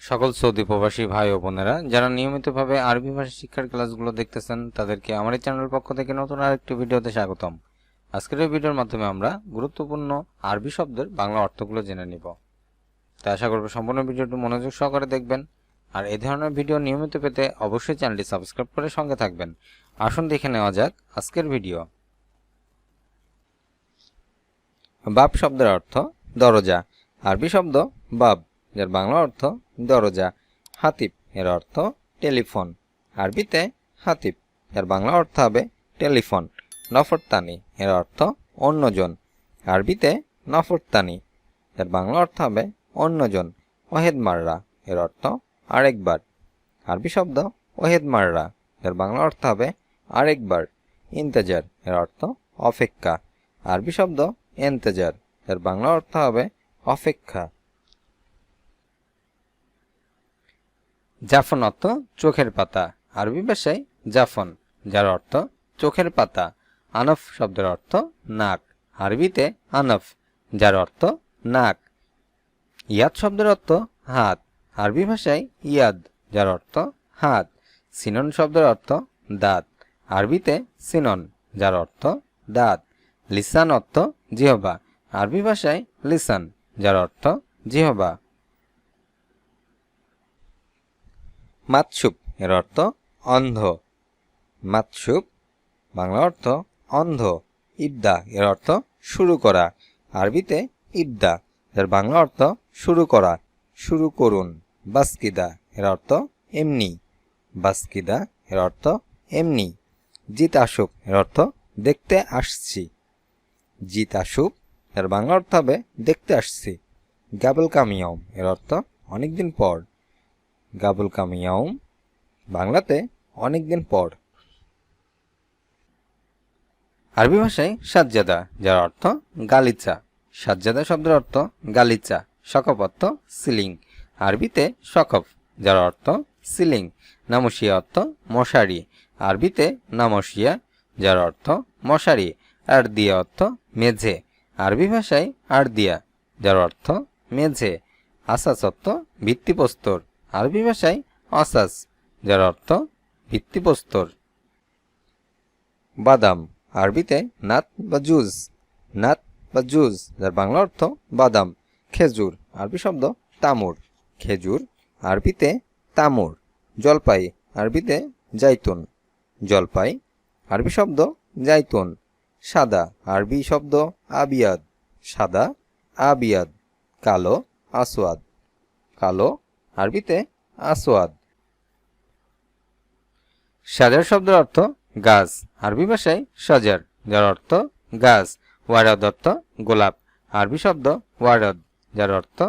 সকল সৌদি প্রবাসী ভাই ও বোনেরা যারা নিয়মিতভাবে আরবি ভাষা শিক্ষার ক্লাসগুলো দেখতেছেন তাদেরকে আমার এই চ্যানেলের পক্ষ থেকে নতুন আরেকটি ভিডিওতে স্বাগতম। আজকের এই ভিডিওর মাধ্যমে আমরা গুরুত্বপূর্ণ আরবি শব্দের বাংলা অর্থগুলো জেনে নিব। তাই আশা করব সম্পূর্ণ ভিডিওটি মনোযোগ সহকারে দেখবেন। আর এই ধরনের ভিডিও নিয়মিত পেতে অবশ্যই চ্যানেলটি সাবস্ক্রাইব করে সঙ্গে থাকবেন। আসুন দেখে নেওয়া যাক আজকের ভিডিও। বাব শব্দের অর্থ দরজা। আরবি শব্দ বাব, যার বাংলা অর্থ দরজা। হাতিব এর অর্থ টেলিফোন। আরবিতে হাতিব, যার বাংলা অর্থ হবে টেলিফোন। নফরতানি এর অর্থ অন্যজন। আরবিতে নফরতানি, যার বাংলা অর্থ হবে অন্যজন। ওহেদ মাররা এর অর্থ আরেকবার। আরবি শব্দ ওহেদ মাররা, যার বাংলা অর্থ হবে আরেকবার। ইন্তেজার এর অর্থ অপেক্ষা। আরবি শব্দ ইন্তেজার, যার বাংলা অর্থ হবে অপেক্ষা। জাফন অর্থ চোখের পাতা। আরবি ভাষায় জাফন, যার অর্থ চোখের পাতা। আনফ শব্দের অর্থ নাক। আরবিতে আনফ, যার অর্থ নাক। ইয়াদ শব্দের অর্থ হাত। আরবি ভাষায় ইয়াদ, যার অর্থ হাত। সিনন শব্দের অর্থ দাঁত। আরবিতে সিনন, যার অর্থ দাঁত। লিসান অর্থ জিহবা। আরবি ভাষায় লিসান, যার অর্থ জিহবা। মাতসুব এর অর্থ অন্ধ। মাতসুব বাংলা অর্থ অন্ধ। ইবদা এর অর্থ শুরু করা। আরবিতে ইবদা, যার বাংলা অর্থ শুরু করা, শুরু করুন। বাসকিদা এর অর্থ এমনি। বাসকিদা এর অর্থ এমনি। জিত আসুক এর অর্থ দেখতে আসছি। জিত আসুক, এর বাংলা অর্থ হবে দেখতে আসছি। গাবল কামিয়ম এর অর্থ অনেকদিন পর। গাবল কামিয়ম বাংলাতে অনেকদিন পর। আরবি ভাষায় সাজ্জাদা, যার অর্থ গালিচা। সাজ্জাদা শব্দের অর্থ গালিচা। সকফ অর্থ সিলিং। আরবিতে সকফ, যার অর্থ সিলিং। নামসিয়া অর্থ মশারি। আরবিতে নামসিয়া, যার অর্থ মশারি। আরদিয়া অর্থ মেঝে। আরবি ভাষায় আরদিয়া, যার অর্থ মেঝে। আসাস অর্থ ভিত্তিপ্রস্তর। আরবি ভাষায় আসাস, যার অর্থ ভিত্তিপ্রস্তর। বাদাম আরবিতে নাত বা জুজ। নাত বা জুজ, যার বাংলা অর্থ বাদাম। খেজুর আরবি শব্দ তামুর। খেজুর আরবিতে তামুর। জলপাই আরবিতে জাইতুন। জলপাই আরবি শব্দ জাইতুন। সাদা আরবি শব্দ আবিয়াদ। সাদা আবিয়াদ। কালো আসওয়াদ। কালো আরবিতে আসওয়াদ। সাজার শব্দের অর্থ গাছ। আরবি ভাষায় সাজার, যার অর্থ গাছ। ওয়ারদ অর্থ গোলাপ। আরবি শব্দ ওয়ারদ, যার অর্থ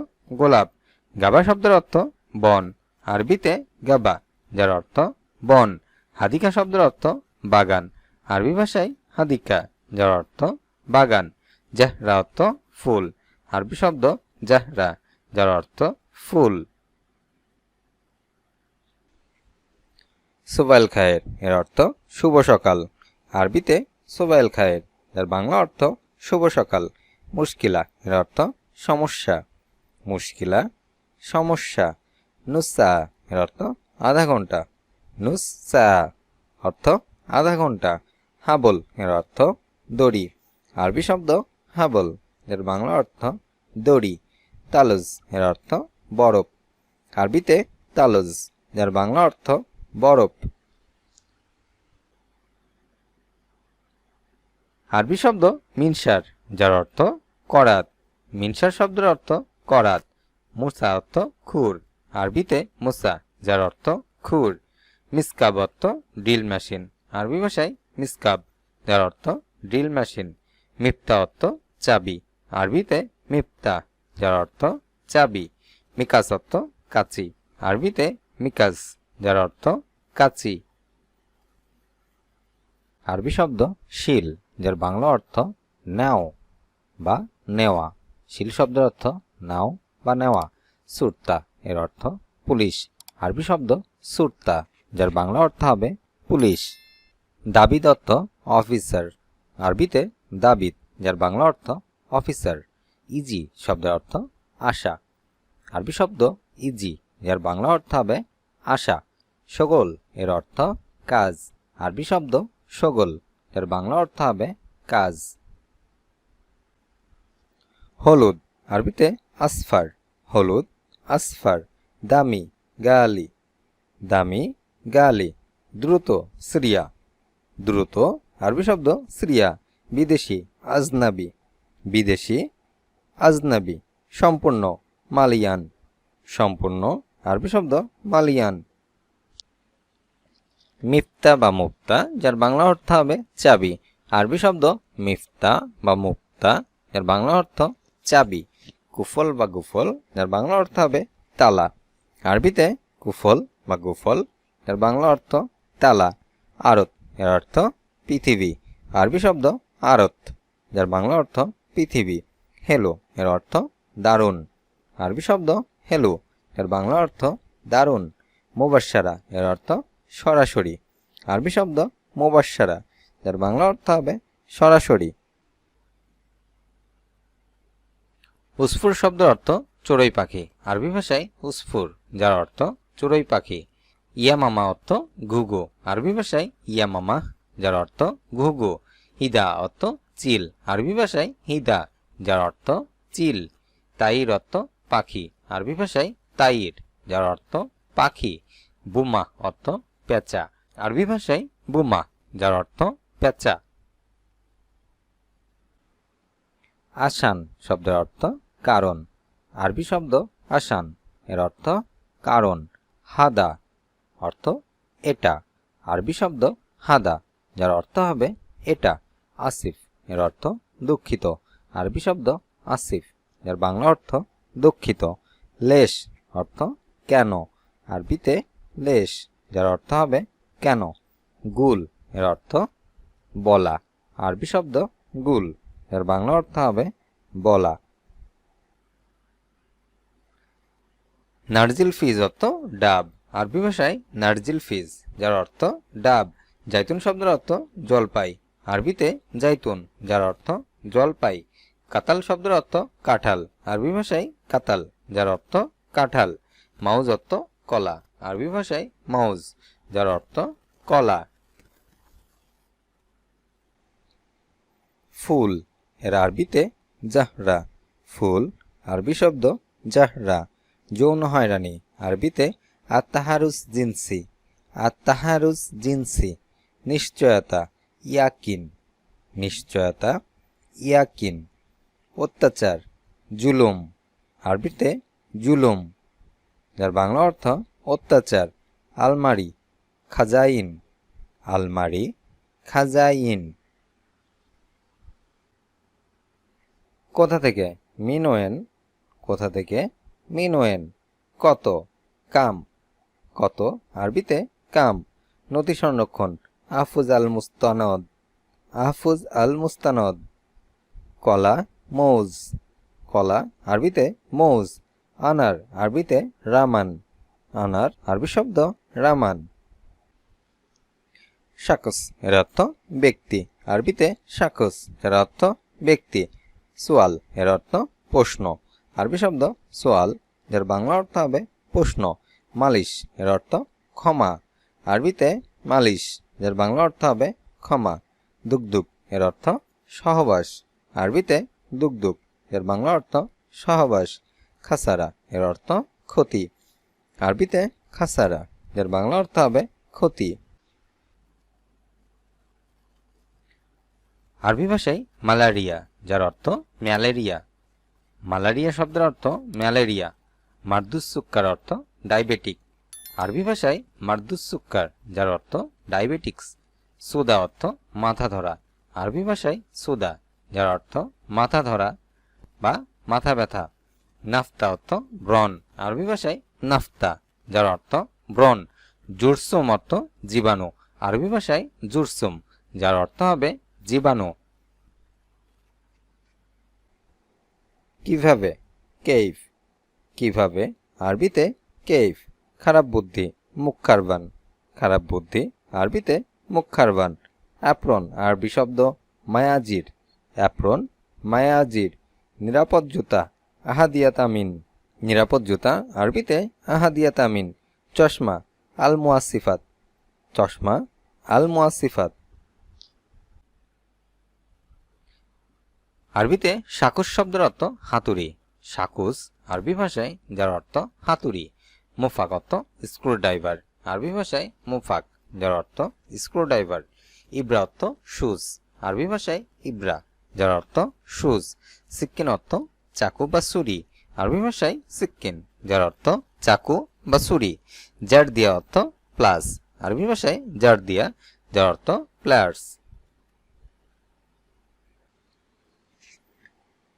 গোলাপ। গাবা শব্দের অর্থ বন। আরবিতে গাবা, যার অর্থ বন। হাদিকা শব্দের অর্থ বাগান। আরবি ভাষায় হাদিকা, যার অর্থ বাগান। জাহরা অর্থ ফুল। আরবি শব্দ জাহরা, যার অর্থ ফুল। সুবাইল খায়ের এর অর্থ শুভ সকাল। আরবিতে সুবাইল খায়ের, যার বাংলা অর্থ শুভ সকাল। মুশকিলা এর অর্থ সমস্যা। মুশকিলা সমস্যা। নুসা এর অর্থ আধা ঘন্টা। নুসা অর্থ আধা ঘন্টা। হাবল এর অর্থ দড়ি। আরবি শব্দ হাবল, এর বাংলা অর্থ দড়ি। তালুজ এর অর্থ বরফ। আরবিতে তালুজ, যার বাংলা অর্থ বরফ। আরবি শব্দ মিনসার, যার অর্থ করাত। মিনসার শব্দের অর্থ করাত। মুসা অর্থ খুর। আরবিতে মুসা, যার অর্থ খুর। মিসকাব অর্থ ড্রিল মেশিন। আরবি ভাষায় মিসকাব, যার অর্থ ড্রিল মেশিন। মিফতা অর্থ চাবি। আরবিতে মিফতা, যার অর্থ চাবি। মিকাস অর্থ কাচি। আরবিতে মিকাস, যার অর্থ কাচি। আরবি শব্দ শিল, যার বাংলা অর্থ নাও বা নেওয়া। শিল শব্দের অর্থ নাও বা নেওয়া। সুরতা এর অর্থ পুলিশ। আরবি শব্দ সুরতা, যার বাংলা অর্থ হবে পুলিশ। দাবিদ অর্থ অফিসার। আরবিতে দাবিদ, যার বাংলা অর্থ অফিসার। ইজি শব্দের অর্থ আশা। আরবি শব্দ ইজি, এর বাংলা অর্থ হবে আশা। শগল এর অর্থ কাজ। আরবি শব্দ শগল, এর বাংলা অর্থ হবে কাজ। হলুদ, আরবিতে আসফার। হলুদ, আসফার। দামি, গালি। দামি, গালি। দ্রুত, সিরিয়া। দ্রুত, আরবি শব্দ সিরিয়া। বিদেশি, আজনাবি। বিদেশি, আজনাবি। সম্পূর্ণ, মালিয়ান। সম্পূর্ণ, আরবি শব্দ মালিয়ান। মিফতা বা মুক্তা, যার বাংলা অর্থ হবে চাবি। আরবি শব্দ মিফতা বা মুক্তা, যার বাংলা অর্থ চাবি। কুফল বা গুফল, যার বাংলা অর্থ হবে তালা। আরবিতে কুফল বা গুফল, যার বাংলা অর্থ তালা। আরত এর অর্থ পৃথিবী। আরবি শব্দ আরত, যার বাংলা অর্থ পৃথিবী। হেলো এর অর্থ দারুণ। আরবি শব্দ হেলো, এর বাংলা অর্থ দারুণ। মুবাশশারা এর অর্থ সরাসরি। আরবি শব্দ মুবাশশারা, যার বাংলা অর্থ হবে সরাসরি। উসফুর শব্দের অর্থ চড়ুই পাখি। আরবি ভাষায় উসফুর, যার অর্থ চড়ুই পাখি। ইয়ামামা অর্থ ঘুঘু। আরবি ভাষায় ইয়ামামা, যার অর্থ ঘুঘু। হিদা অর্থ চিল। আরবি ভাষায় হিদা, যার অর্থ চিল। তাইর অর্থ পাখি। আরবি ভাষায় তাইর, যার অর্থ পাখি। বুমা অর্থ পেঁচা। আরবি ভাষায় বুমা, যার অর্থ পেঁচা। আসান শব্দের অর্থ কারণ। আরবি শব্দ আসান, এর অর্থ কারণ। হাদা অর্থ এটা। আরবি শব্দ হাদা, যার অর্থ হবে এটা। আসিফ এর অর্থ দুঃখিত। আরবি শব্দ আসিফ, যার বাংলা অর্থ দুঃখিত। লেশ অর্থ কেন। আরবিতে লেশ, যার অর্থ হবে কেন। গুল এর অর্থ বলা। আরবি শব্দ গুল, এর বাংলা অর্থ হবে বলা। নারজিল ফিজ অর্থ ডাব। আরবি ভাষায় নারজিল ফিজ, যার অর্থ ডাব। জাইতুন শব্দের অর্থ জলপাই। আরবিতে জাইতুন, যার অর্থ জলপাই। কাতাল শব্দের অর্থ কাঁঠাল। আরবি ভাষায় কাতাল, যার অর্থ কাঁঠাল। মাউজ অর্থ কলা। আরবি ভাষায় মাউজ, যার অর্থ কলা। ফুল এর আরবিতে জাহরা। ফুল, আরবি শব্দ জাহরা। যৌন হয়রানি। আরবিতে আত্তাহারুস জিনসি। আত্তাহারুস জিনসি। নিশ্চয়তা, ইয়াকিন। নিশ্চয়তা, ইয়াকিন। অত্যাচার, জুলুম। আরবিতে জুলুম, যার বাংলা অর্থ অত্যাচার। আলমারি, খাজাইন। আলমারি, খাজাইন। কোথা থেকে, মিনওয়েন। কোথা থেকে, মিনওয়েন। কত, কাম। কত, আরবিতে কাম। নথি সংরক্ষণ, আহফুজ আল মুস্তানদ। আহফুজ আল মুস্তানদ। কলা, মৌজ। কলা, আরবিতে মৌজ। আনার, আরবিতে রামান। আনার, আরবি শব্দ রামান। শাকস এর অর্থ ব্যক্তি। আরবিতে শাকস, এর অর্থ ব্যক্তি। সোয়াল এর অর্থ প্রশ্ন। আরবি শব্দ সোয়াল, যার বাংলা অর্থ হবে প্রশ্ন। মালিশ এর অর্থ ক্ষমা। আরবিতে মালিশ, যার বাংলা অর্থ হবে ক্ষমা। দুগদুগ এর অর্থ সহবাস। আরবিতে দুগদুগ, এর বাংলা অর্থ সহবাস। খাসারা এর অর্থ ক্ষতি। আরবিতে খাসারা, যার বাংলা অর্থ হবে ক্ষতি। আরবি ভাষায় ম্যালেরিয়া, যার অর্থ ম্যালেরিয়া। ম্যালেরিয়া শব্দের অর্থ ম্যালেরিয়া। মারদুস সুক্কার অর্থ ডায়াবেটিক। আরবি ভাষায় মারদুস সুক্কার, যার অর্থ ডায়াবেটিক্স। সুদা অর্থ মাথা ধরা। আরবি ভাষায় সুদা, যার অর্থ মাথা ধরা বা মাথা ব্যথা। নাফতা অর্থ ব্রণ। আরবি ভাষায় নাফতা, যার অর্থ ব্রণ। জুরসুম অর্থ জীবাণু। আরবি ভাষায় জুরসুম, যার অর্থ হবে জীবাণু। কিভাবে, কেইফ। কিভাবে, আরবিতে কেইফ। খারাপ বুদ্ধি, মুক্কারবান। খারাপ বুদ্ধি, আরবিতে মুক্কারবান। অ্যাপ্রন, আরবি শব্দ মায়াজির। অ্যাপ্রন, মায়াজির। নিরাপদ জুতা, আহাদিয়াত আমিন। নিরাপদ জুতা আরবিতে আহাদিয়া তামিন। চশমা আল মুয়াসিফাত। চশমা আল মুয়াসিফাত। আরবিতে শাকুস শব্দের অর্থ হাতুড়ি। শাকুস আরবি ভাষায় যার অর্থ হাতুড়ি। মুফাক অর্থ স্ক্রুড্রাইভার। আরবি ভাষায় মুফাক যার অর্থ স্ক্রুড্রাইভার। ইব্রা অর্থ সুজ। আরবি ভাষায় ইব্রা যার অর্থ সুজ। সিক্কিন অর্থ চাকু বা ছুরি। আরবি ভাষায় সিক্কিন যার অর্থ চাকু বা ছুরি। জারদিয়া অর্থ প্লাস। আরবি ভাষায় জারদিয়া যার অর্থ প্লেয়ার্স।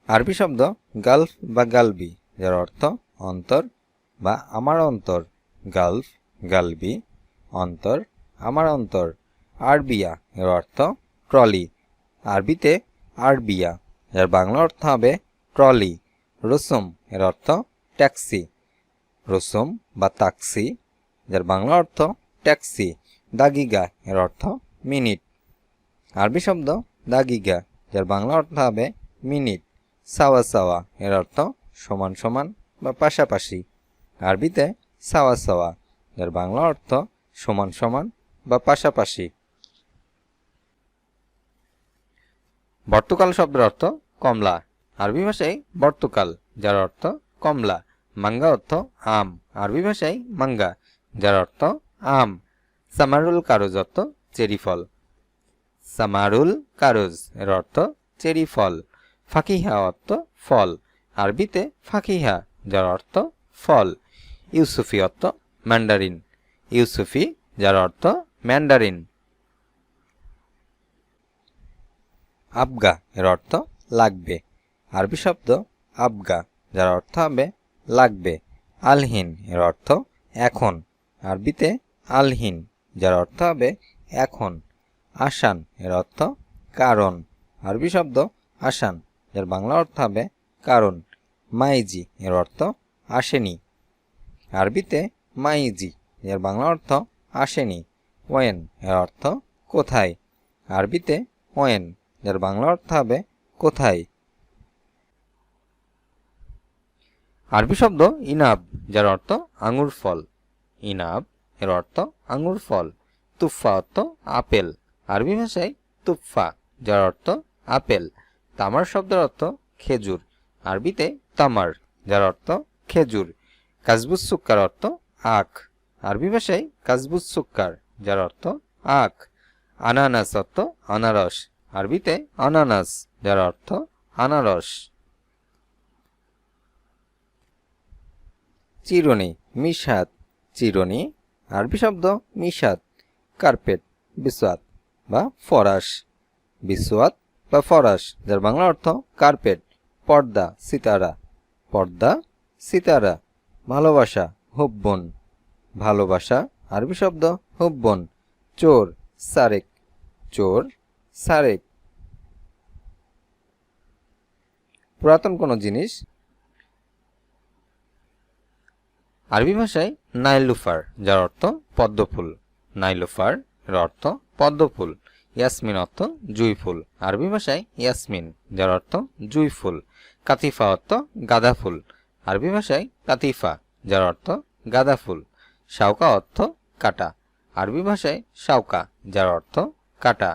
আরবি শব্দ গালফ বা গালবি যার অর্থ অন্তর বা আমার অন্তর। গালফ গালবি অন্তর আমার অন্তর। আরবিয়া এর অর্থ ট্রলি। আরবিতে আরবিয়া যার বাংলা অর্থ হবে ট্রলি। রুসুম এর অর্থ ট্যাক্সি। রুসুম বা তাক্সি যার বাংলা অর্থ ট্যাক্সি। দাগিগা এর অর্থ মিনিট। আরবি শব্দ দাগিগা যার বাংলা অর্থ হবে মিনিট। সাওয়া সাওয়া এর অর্থ সমান সমান বা পাশাপাশি। আরবিতে সাওয়া সাওয়া যার বাংলা অর্থ সমান সমান বা পাশাপাশি। বর্তকাল শব্দের অর্থ কমলা। আরবি ভাষায় বর্তকাল যার অর্থ কমলা। মাঙ্গা অর্থ আম। আরবি ভাষায় মাঙ্গা যার অর্থ আম। সামারুল কারুজ অর্থ চেরি ফল। সামারুল কারুজ এর অর্থ চেরি ফল। ফাকিহা অর্থ ফল। আরবিতে ফাকিহা যার অর্থ ফল। ইউসুফি অর্থ ম্যান্ডারিন। ইউসুফি যার অর্থ ম্যান্ডারিন। আবগা এর অর্থ লাগবে। আরবি শব্দ আবগা যার অর্থ হবে লাগবে। আলহিন এর অর্থ এখন। আরবিতে আলহিন যার অর্থ হবে এখন। আসান এর অর্থ কারণ। আরবি শব্দ আসান যার বাংলা অর্থ হবে কারণ। মাইজি এর অর্থ আসেনি। আরবিতে মাইজি এর বাংলা অর্থ আসেনি। ওয়েন এর অর্থ কোথায়। আরবিতে ওয়েন যার বাংলা অর্থ হবে কোথায়। আরবি শব্দ ইনাব যার অর্থ আঙুর ফল। ইনাব এর অর্থ আঙুর ফল। তুফা অর্থ আপেল। আরবি ভাষায় তুফা যার অর্থ আপেল। তামার শব্দের অর্থ খেজুর। আরবিতে তামার যার অর্থ খেজুর। কাজবুস সুক্কার অর্থ আখ। আরবি ভাষায় কাজবুস সুক্কার যার অর্থ আখ। আনানাস অর্থ আনারস। আরবিতে আনানাস যার অর্থ আনারস। চিরুনি মিশাত। চিরুনি আরবি শব্দ মিশাত। কার্পেট বিসওয়াত বা ফরাশ। বিসওয়াত বা ফরাশ যার বাংলা অর্থ কার্পেট। পর্দা সিতারা। পর্দা সিতারা। ভালোবাসা হুব্বন। ভালোবাসা আরবি শব্দ হুব্বন। চোর সারেক। চোর সারেক। পুরাতন কোনো জিনিস। আরবি ভাষায় নাইলুফার যার অর্থ পদ্মফুল। নাইলুফার এর অর্থ পদ্মফুল। ইয়াসমিন অর্থ জুঁই ফুল। আরবি ভাষায় ইয়াসমিন যার অর্থ জুঁই ফুল। কাতিফা অর্থ গাঁদা ফুল। আরবি ভাষায় কাতিফা যার অর্থ গাঁদা ফুল। শাউকা অর্থ কাটা। আরবি ভাষায় শাউকা যার অর্থ কাটা।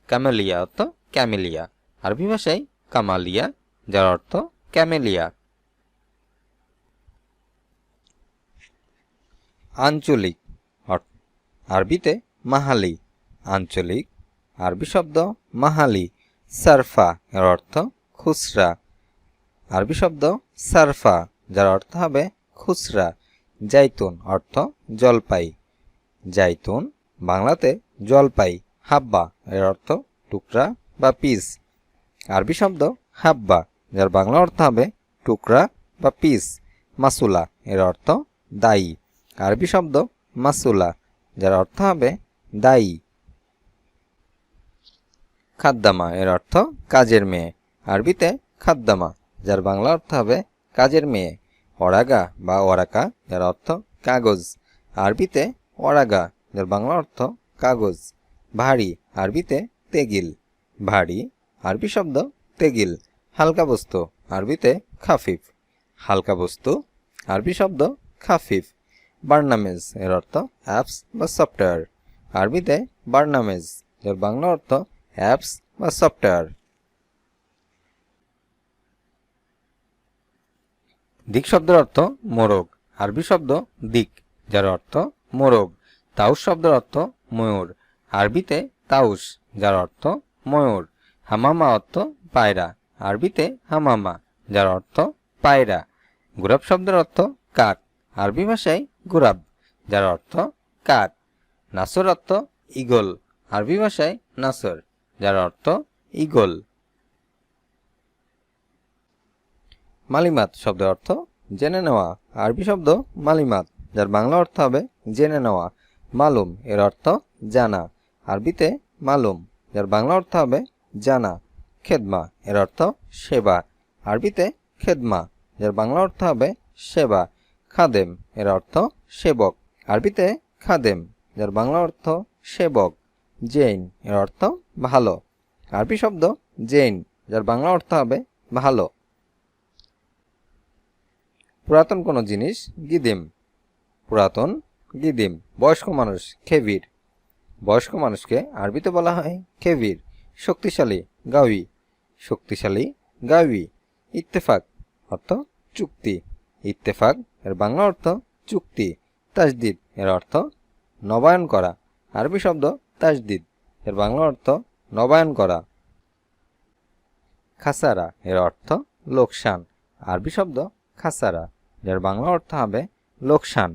ক্যামেলিয়া অর্থ ক্যামেলিয়া। আরবি ভাষায় কামালিয়া যার অর্থ ক্যামেলিয়া। আঞ্চলিক আরবিতে মাহালি। আঞ্চলিক আরবি শব্দ মাহালি। সারফা এর অর্থ খুচরা। আরবি শব্দ সারফা যার অর্থ হবে খুচরা। জাইতুন অর্থ জলপাই। জাইতুন বাংলাতে জলপাই। হাব্বা এর অর্থ টুকরা বা পিস। আরবি শব্দ হাব্বা যার বাংলা অর্থ হবে টুকরা বা পিস। মাসুলা এর অর্থ দায়ী। আরবি শব্দ মাসুলা যার অর্থ হবে দায়ী। খাদ্দামা এর অর্থ কাজের মেয়ে। আরবিতে খাদ্দামা যার বাংলা অর্থ হবে কাজের মেয়ে। অরাগা বা ওরাকা যার অর্থ কাগজ। আরবিতে অরাগা যার বাংলা অর্থ কাগজ। ভারী আরবিতে তেগিল। ভারী আরবি শব্দ তেগিল। হালকা বস্তু আরবিতে খাফিফ। হালকা বস্তু আরবি শব্দ খাফিফ। বার্নামেজ এর অর্থ অ্যাপস বা সফটওয়্যার। আরবিতে বার্নামেজ, যার বাংলা অর্থ অ্যাপস বা সফটওয়্যার। দিক শব্দের অর্থ মোরগ। আরবি শব্দ দিক, যার অর্থ মোরগ। তাউস শব্দের অর্থ ময়ূর। আরবিতে তাউস, যার অর্থ ময়ূর। হামামা অর্থ পায়রা। আরবিতে হামামা, যার অর্থ পায়রা। গুরাব শব্দের অর্থ কাক। আরবি ভাষায় গুরাব, যার অর্থ কাক। নাসর অর্থ ঈগল। আরবি ভাষায় নাসর, যার অর্থ ঈগল। মালিমাত শব্দের অর্থ জেনে নেওয়া। আরবি শব্দ মালিমাত, যার বাংলা অর্থ হবে জেনে নেওয়া। মালুম এর অর্থ জানা। আরবিতে মালুম, যার বাংলা অর্থ হবে জানা। খেদমা এর অর্থ সেবা। আরবিতে খেদমা, যার বাংলা অর্থ হবে সেবা। খাদেম এর অর্থ সেবক। আরবিতে খাদেম, যার বাংলা অর্থ সেবক। জৈন এর অর্থ ভালো। আরবি শব্দ জৈন, যার বাংলা অর্থ হবে ভালো। পুরাতন কোনো জিনিস গিদিম। পুরাতন গিদিম। বয়স্ক মানুষ খেবির। বয়স্ক মানুষকে আরবিতে বলা হয় খেবির। শক্তিশালী গাউই। শক্তিশালী গাউই। ইত্তেফাক অর্থ চুক্তি। ইত্তেফাক এর বাংলা অর্থ চুক্তি। তাজদিদ এর অর্থ নবায়ন করা। আরবি শব্দ তাজদিদ, এর বাংলা অর্থ নবায়ন করা। খাসারা এর অর্থ লোকসান। আরবি শব্দ খাসারা, যার বাংলা অর্থ হবে লোকসান।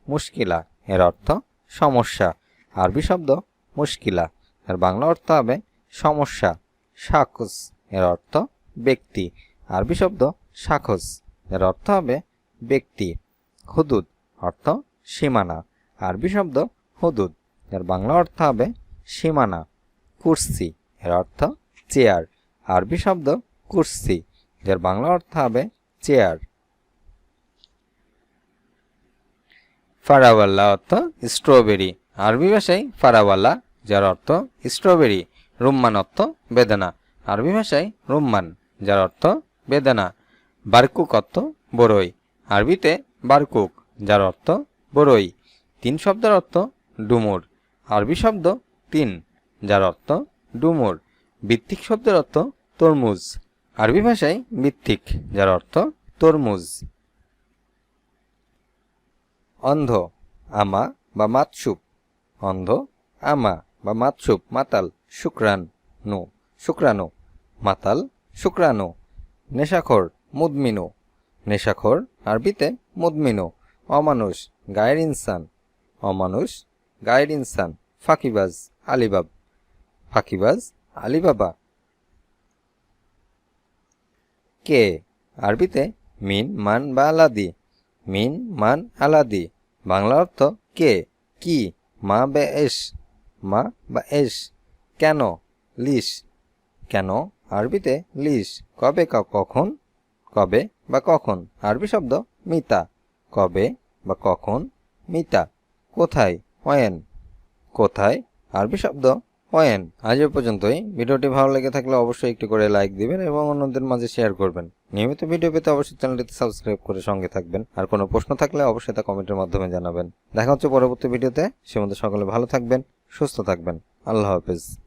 মুশকিলা এর অর্থ সমস্যা। আরবি শব্দ মুশকিলা, এর বাংলা অর্থ হবে সমস্যা। শাখস এর অর্থ ব্যক্তি। আরবি শব্দ শাখস, এর অর্থ হবে ব্যক্তি। হুদুদ অর্থ সীমানা। আরবি শব্দ হুদুদ, এর বাংলা অর্থ হবে সীমানা। কুরসি এর অর্থ চেয়ার। আরবি শব্দ কুরসি, যার বাংলা অর্থ হবে চেয়ার। ফারাওয়াল্লা অর্থ স্ট্রবেরি। আরবি ভাষায় ফারাওয়াল্লা, যার অর্থ স্ট্রবেরি। রুম্মান অর্থ বেদানা। আরবি ভাষায় রুম্মান, যার অর্থ বেদানা। বারকুক অর্থ বরই। আরবিতে বারকুক, যার অর্থ বরই। তিন শব্দের অর্থ ডুমুর। আরবি শব্দ তিন, যার অর্থ ডুমুর। বৃত্তিক শব্দের অর্থ তরমুজ। আরবি ভাষায় বৃত্তিক, যার অর্থ তরমুজ। অন্ধ আমা বা মাতসুপ। অন্ধ আমা বা মাতসুপ মাতাল শুক্রাণু। শুক্রাণু মাতাল শুক্রাণু। নেশাখোর মুদমিনু। নেশাখোর আরবিতে মুদমিনু। অমানুষ গায়ের ইনসান। অমানুষ গায়ের ইনসান। ফাঁকিবাজ আলিবাব। ফাঁকিবাজ আলিবাবা। কে আরবিতে মিন মান বা আলাদি। মিন মান আলাদি, বাংলা অর্থ কে কি। মা বা এস। মা বা এস। কেন লিস। কেন আরবিতে লিস। কবে কখন। কবে বা কখন। আরবি শব্দ মিতা। কবে বা কখন মিতা। কোথায় ওয়েন। কোথায় আরবি শব্দ ওয়েন। আজ এ পর্যন্তই। ভিডিওটি ভালো লেগে থাকলে অবশ্যই একটু করে লাইক দিবেন এবং অন্যদের মাঝে শেয়ার করবেন। নিয়মিত ভিডিও পেতে অবশ্যই চ্যানেলটিতে সাবস্ক্রাইব করে সঙ্গে থাকবেন। আর কোনো প্রশ্ন থাকলে অবশ্যই তা কমেন্টের মাধ্যমে জানাবেন। দেখা হচ্ছে পরবর্তী ভিডিওতে। সে মধ্যে সকলে ভালো থাকবেন, সুস্থ থাকবেন। আল্লাহ হাফেজ।